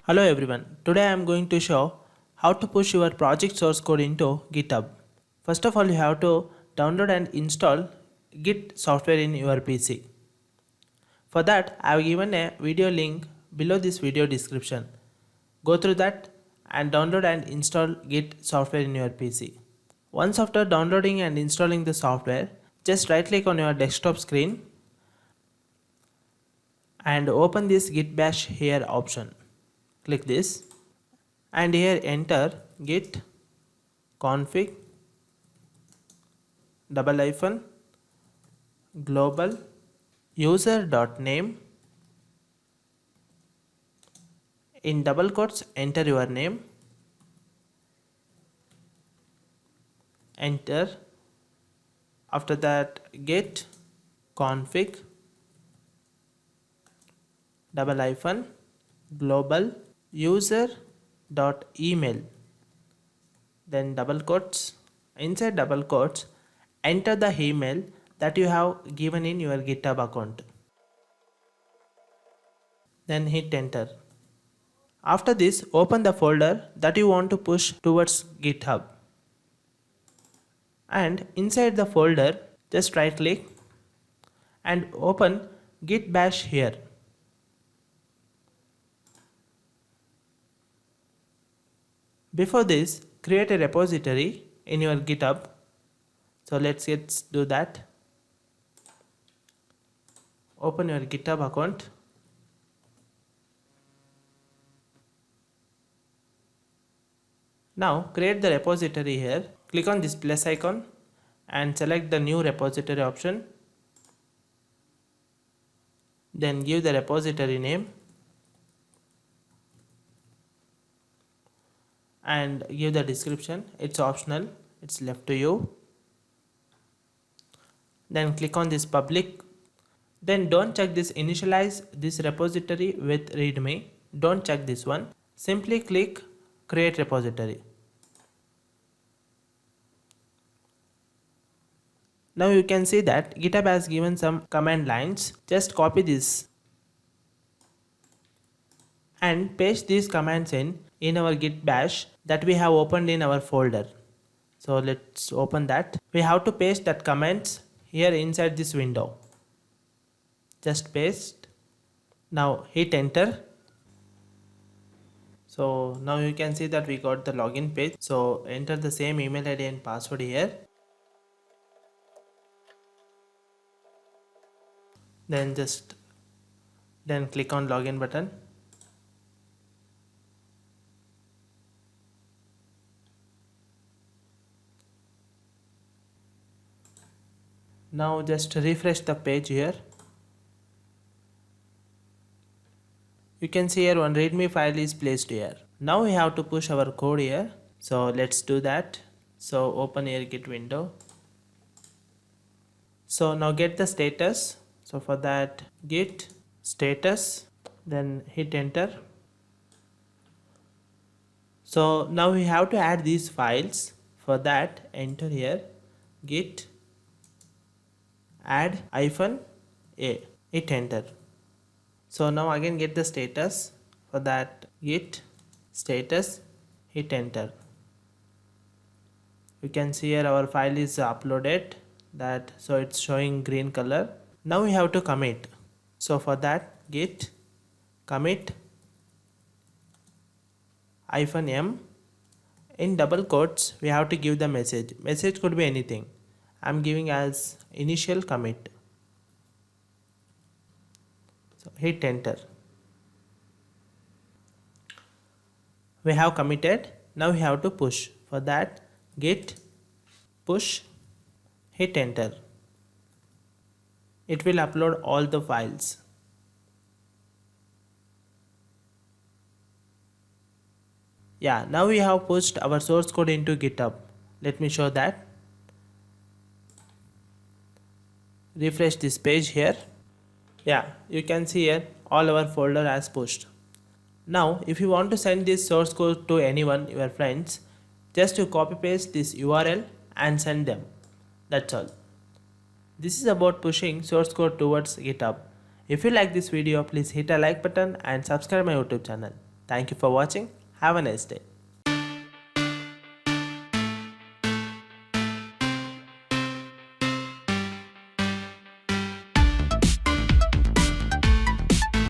Hello everyone, today I am going to show how to push your project source code into GitHub. First of all, you have to download and install Git software in your PC. For that, I have given a video link below this video description. Go through that and download and install Git software in your PC. Once after downloading and installing the software, just right click on your desktop screen and open this Git bash here option. Click this and here enter git config global user.name. In double quotes enter your name, enter, after that git config global user.email, then double quotes, inside double quotes enter the email that you have given in your GitHub account, then hit enter. After this, open the folder that you want to push towards GitHub, and inside the folder just right click and open git bash here. Before this, create a repository in your GitHub. So let's do that. Open your GitHub account. Now create the repository here. Click on this plus icon and select the new repository option. Then give the repository name and give the description. It's optional, it's left to you. Then click on this public. Then don't check this initialize this repository with readme. Don't check this one. Simply click create repository. Now you can see that GitHub has given some command lines. Just copy this and paste these commands in our git bash that we have opened in our folder. So let's open that. We have to paste that commands here inside this window. Just paste. Now hit enter. So now you can see that we got the login page. So enter the same email ID and password here. Then click on login button. Now just refresh the page here. You can see here one readme file is placed here. Now we have to push our code here. So let's do that. So open here git window. So now get the status. So for that git status, then hit enter. So now we have to add these files. For that enter here git add -a, hit enter. So now again get the status. For that git status, hit enter. You can see here our file is uploaded, that so it's showing green color. Now we have to commit. So for that git commit -m, in double quotes we have to give the message. Message could be anything. I'm giving as initial commit. So hit enter. We have committed. Now we have to push. For that git push, hit enter. It will upload all the files. Yeah, now we have pushed our source code into GitHub. Let me show that. Refresh this page here. Yeah, you can see here all our folder has pushed. Now if you want to send this source code to anyone, your friends, just to copy paste this URL and send them. That's all. This is about pushing source code towards GitHub. If you like this video, please hit a like button and subscribe my YouTube channel. Thank you for watching. Have a nice day.